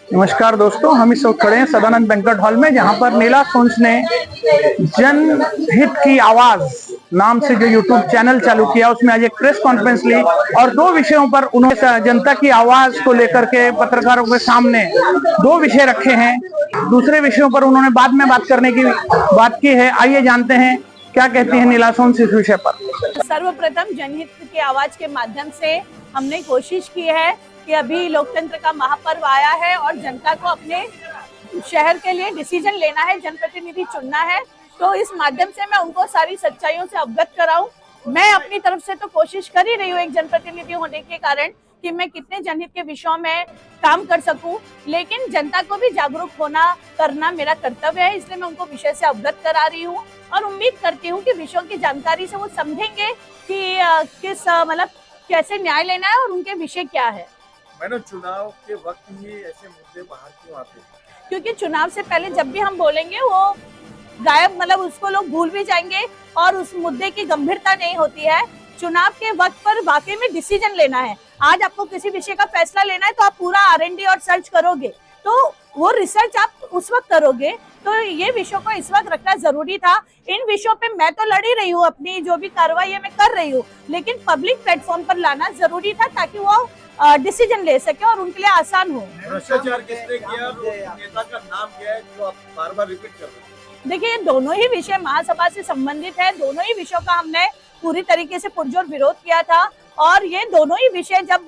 नमस्कार दोस्तों, हम इस वक्त खड़े हैं सदानंद बैंक्वेट हॉल में, जहां पर नीला सोंस ने जनहित की आवाज नाम से जो यूट्यूब चैनल चालू किया, उसमें आज एक प्रेस कॉन्फ्रेंस ली और दो विषयों पर उन्होंने जनता की आवाज को लेकर के पत्रकारों के सामने दो विषय रखे हैं। दूसरे विषयों पर उन्होंने बाद में बात करने की बात की है। आइए जानते हैं क्या कहती है नीला सोंस इस विषय पर। सर्वप्रथम जनहित की आवाज के माध्यम से हमने कोशिश की है कि अभी लोकतंत्र का महापर्व आया है और जनता को अपने शहर के लिए डिसीजन लेना है, जनप्रतिनिधि चुनना है। तो इस माध्यम से मैं उनको सारी सच्चाइयों से अवगत कराऊं। मैं अपनी तरफ से तो कोशिश कर ही रही हूँ एक जनप्रतिनिधि होने के कारण कि मैं कितने जनहित के विषयों में काम कर सकूं, लेकिन जनता को भी जागरूक होना करना मेरा कर्तव्य है, इसलिए मैं उनको विषय से अवगत करा रही हूँ और उम्मीद करती हूँ कि विषयों की जानकारी से वो समझेंगे कि किस मतलब कैसे न्याय लेना है और उनके विषय क्या है। मैडम, चुनाव के वक्त ही ऐसे मुद्दे बाहर क्यों आते हैं? क्योंकि चुनाव से पहले जब भी हम बोलेंगे वो गायब, मतलब उसको लोग भूल भी जाएंगे और उस मुद्दे की गंभीरता नहीं होती है। चुनाव के वक्त पर वाकई में डिसीजन लेना है। आज आपको किसी विषय का फैसला लेना है तो आप पूरा R&D और सर्च करोगे, तो वो रिसर्च आप उस वक्त करोगे। तो ये विषयों को इस वक्त रखना जरूरी था। इन विषयों पे मैं तो लड़ी रही हूँ, अपनी जो भी कार्रवाई है मैं कर रही हूँ, लेकिन पब्लिक प्लेटफॉर्म पर लाना जरूरी था ताकि वो डिसीजन ले सके और उनके लिए आसान हो। भ्रष्टाचार किसने किया, नेता का नाम क्या है जो आप बार-बार रिपीट कर रहे हैं? देखिए, दोनों ही विषय महासभा से संबंधित है। दोनों ही विषयों का हमने पूरी तरीके से पुरजोर विरोध किया था और ये दोनों ही विषय जब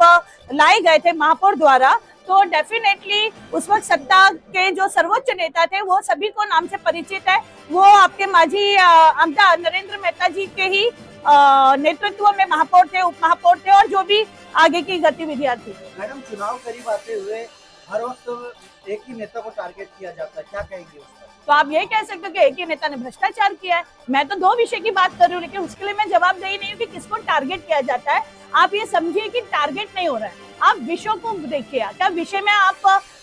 लाए गए थे महापौर द्वारा, तो डेफिनेटली उस वक्त सत्ता के जो सर्वोच्च नेता थे वो सभी को नाम से परिचित है। वो आपके मांझी नरेंद्र मेहता जी के ही नेतृत्व में महापौर थे, उप महापौर थे और जो भी आगे की गतिविधियां थी। मैडम, चुनाव करीब आते हुए हर वक्त एक ही नेता को टारगेट किया जाता है, क्या कहेंगे उस पर? तो आप ये कह सकते हो कि एक ही नेता ने भ्रष्टाचार किया है। मैं तो दो विषय की बात कर रही हूँ, लेकिन उसके लिए मैं जवाबदेही नहीं हूँ कि किसको टारगेट किया जाता है। आप ये समझिए कि टारगेट नहीं हो रहा है, आप विषयों को देखिए। क्या विषय में आप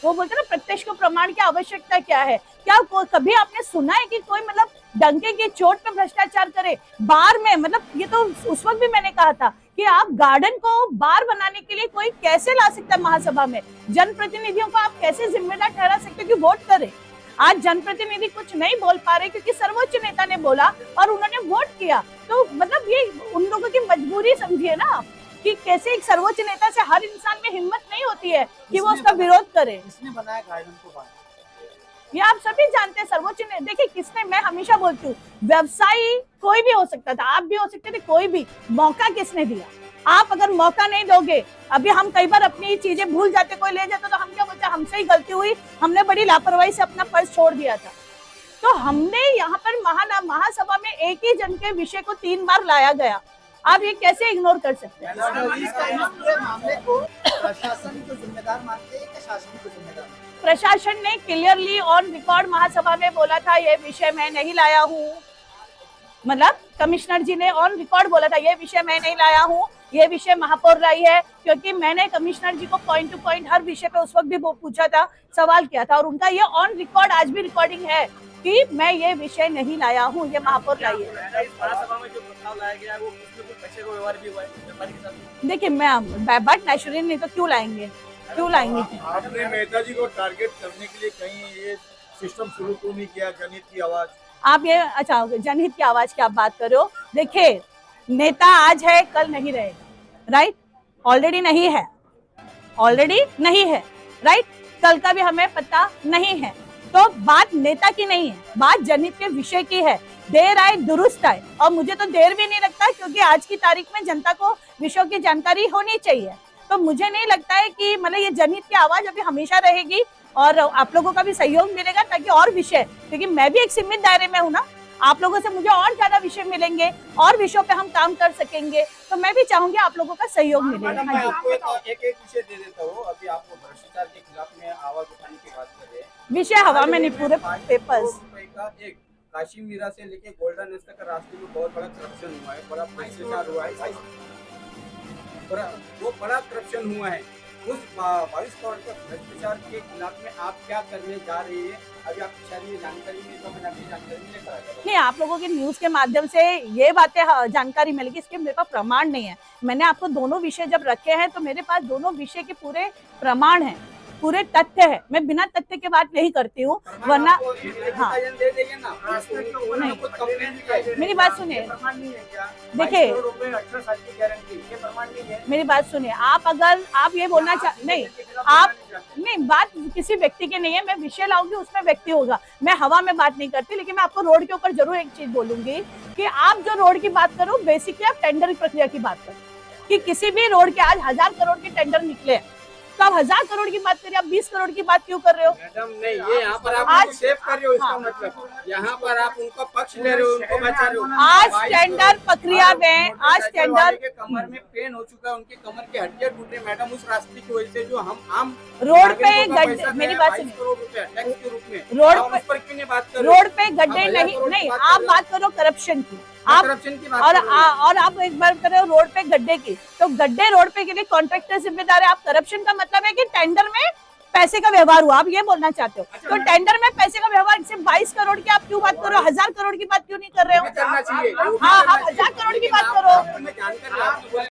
वो बोलते हैं ना, प्रत्यक्ष को प्रमाण की आवश्यकता क्या है? क्या कभी आपने सुना है कि कोई मतलब डंके की चोट पे भ्रष्टाचार करे बार में? मतलब ये तो उस वक्त भी मैंने कहा था कि आप गार्डन को बार बनाने के लिए कोई कैसे ला सकता है महासभा में? जनप्रतिनिधियों को आप कैसे जिम्मेदार ठहरा सकते हो कि वोट करे? आज जनप्रतिनिधि कुछ नहीं बोल पा रहे क्योंकि सर्वोच्च नेता ने बोला और उन्होंने वोट किया। तो मतलब ये उन लोगों की मजबूरी समझिए ना आप, कि कैसे एक सर्वोच्च नेता से हर इंसान में हिम्मत नहीं होती है कि वो उसका विरोध करे। किसने बनाया गार्डन को बार? ये आप सभी जानते हैं। सर्वोच्च ने देखिए किसने, मैं हमेशा बोलती हूँ व्यवसायी कोई भी हो सकता था, आप भी हो सकते थे, कोई भी। मौका किसने दिया? आप अगर मौका नहीं दोगे, अभी हम कई बार अपनी चीजें भूल जाते, कोई ले जाता तो हम क्या बोलते, हमसे ही गलती हुई, हमने बड़ी लापरवाही से अपना पर्स छोड़ दिया था। तो हमने यहाँ पर महासभा में एक ही जन के विषय को 3 बार लाया गया। आप ये कैसे इग्नोर कर सकते हैं? मामले को प्रशासन को जिम्मेदार मानते हैं कि शासन को जिम्मेदार? प्रशासन ने क्लियरली ऑन रिकॉर्ड महासभा में बोला था ये विषय मैं नहीं लाया हूँ। मतलब कमिश्नर जी ने ऑन रिकॉर्ड बोला था ये विषय मैं नहीं लाया हूँ, ये विषय महापौर लाई है। क्योंकि मैंने कमिश्नर जी को पॉइंट टू पॉइंट हर विषय पे उस वक्त भी पूछा था, सवाल किया था, और उनका ये ऑन रिकॉर्ड आज भी रिकॉर्डिंग है कि मैं ये विषय नहीं लाया हूँ, ये महापौर लाई है। देखिए, मैं बट नेचुरली नहीं तो क्यों लाएंगे? आपने मेहता जी को टारगेट करने के लिए कहीं ये सिस्टम शुरू क्यों नहीं किया, जनहित की आवाज? आप ये अच्छा, जनहित की आवाज की आप बात कर रहे हो। देखिए, नेता आज है कल नहीं रहेगा, राइट? ऑलरेडी नहीं है, राइट? कल का भी हमें पता नहीं है। तो बात नेता की नहीं है, बात जनहित के विषय की है। देर आए दुरुस्त आए, और मुझे तो देर भी नहीं लगता क्योंकि आज की तारीख में जनता को विषयों की जानकारी होनी चाहिए। तो मुझे नहीं लगता है कि मतलब ये जनहित की आवाज अभी हमेशा रहेगी और आप लोगों का भी सहयोग मिलेगा ताकि और विषय, क्योंकि मैं भी एक सीमित दायरे में हूँ ना, आप लोगों से मुझे और ज्यादा विषय मिलेंगे और विषयों पे हम काम कर सकेंगे। तो मैं भी चाहूंगी आप लोगों का सहयोग मिलेगा। मैं आपको एक विषय दे देता हूँ। अभी आपको भ्रष्टाचार के खिलाफ में आवाज उठाने की बात कर रहे हैं, विषय हवा में नहीं, पूरे पेपर्स। एक काशी मीरा से लेके गोल्डन नेस्ट तक रास्ते में बहुत बड़ा करप्शन हुआ है, बड़ा भ्रष्टाचार हुआ है, वो बड़ा करप्शन हुआ है। उस 22 करोड़ के भ्रष्टाचार के खिलाफ में आप क्या करने जा रही है? अभी आपकी शायद जानकारी नहीं, तो मैंने अपनी जानकारी नहीं लेकर आया। नहीं, आप लोगों के न्यूज के माध्यम से ये बातें जानकारी मिलेगी, इसके मेरे पास प्रमाण नहीं है। मैंने आपको दोनों विषय जब रखे हैं तो मेरे पास दोनों विषय के पूरे प्रमाण हैं। पूरे तथ्य है, मैं बिना तथ्य के बात नहीं करती हूँ, वरना हाँ दे देंगे ना, उन्होंने खुद कंप्लेंट किया है। मेरी बात सुनिए, प्रमाण नहीं है क्या? देखिए 22 करोड़ रुपए 18 साल की गारंटी, ये प्रमाण नहीं है? मेरी बात सुनिए, आप अगर आप ये बोलना नहीं, आप नहीं, बात किसी व्यक्ति की नहीं है, मैं विषय लाऊंगी उसमें व्यक्ति होगा, मैं हवा में बात नहीं करती, लेकिन मैं आपको रोड के ऊपर जरूर एक चीज बोलूंगी कि आप जो रोड की बात करो बेसिकली आप टेंडर प्रक्रिया की बात करो, कि किसी भी रोड के आज 1000 करोड़ के टेंडर निकले हैं, तो आप 1000 करोड़ की बात करिए, आप 20 करोड़ की बात क्यों कर रहे हो? मैडम नहीं, ये यहाँ पर आप आज- उनको सेव कर रहे हो, इसका हाँ। मतलब यहाँ पर आप उनका पक्ष ले रहे हो, उनको बचा रहे हो। आज टेंडर प्रक्रिया में, आज मोटरसाइकिल वाले टेंडर के कमर में पेन हो चुका है, उनके कमर की हड्डियां टूटे मैडम, उस रास्ते की वजह से जो हम आम रोड पे नागरिकों का गड्ढे, पैसा मेरी गया बात 22 सुनिए, करोड़ रुपया टैक्स के रूप में, रोड आप पे- उस पर क्यों नहीं बात कर रहे हो? रोड पे गड्ढे आप 1000 नहीं, करोड़ की नहीं बात आप कर रहे हो। बात करो करप्शन की, मैं आप करप्शन की बात और कर रहा हूँ। और आप एक बार कर रहे हो रोड पे गड्ढे की, तो गड्ढे रोड पे के लिए कॉन्ट्रैक्टर जिम्मेदार है, आप करप्शन का मतलब है कि टेंडर में पैसे का व्यवहार हुआ, आप ये बोलना चाहते हो? तो टेंडर में पैसे का व्यवहार सिर्फ 22 करोड़ की आप क्यों बात कर रहे हो, 1000 करोड़ की बात क्यों नहीं कर रहे हो? करना चाहिए, हाँ, आप 1000 करोड़ की बात करो। मैं जानकारी आपको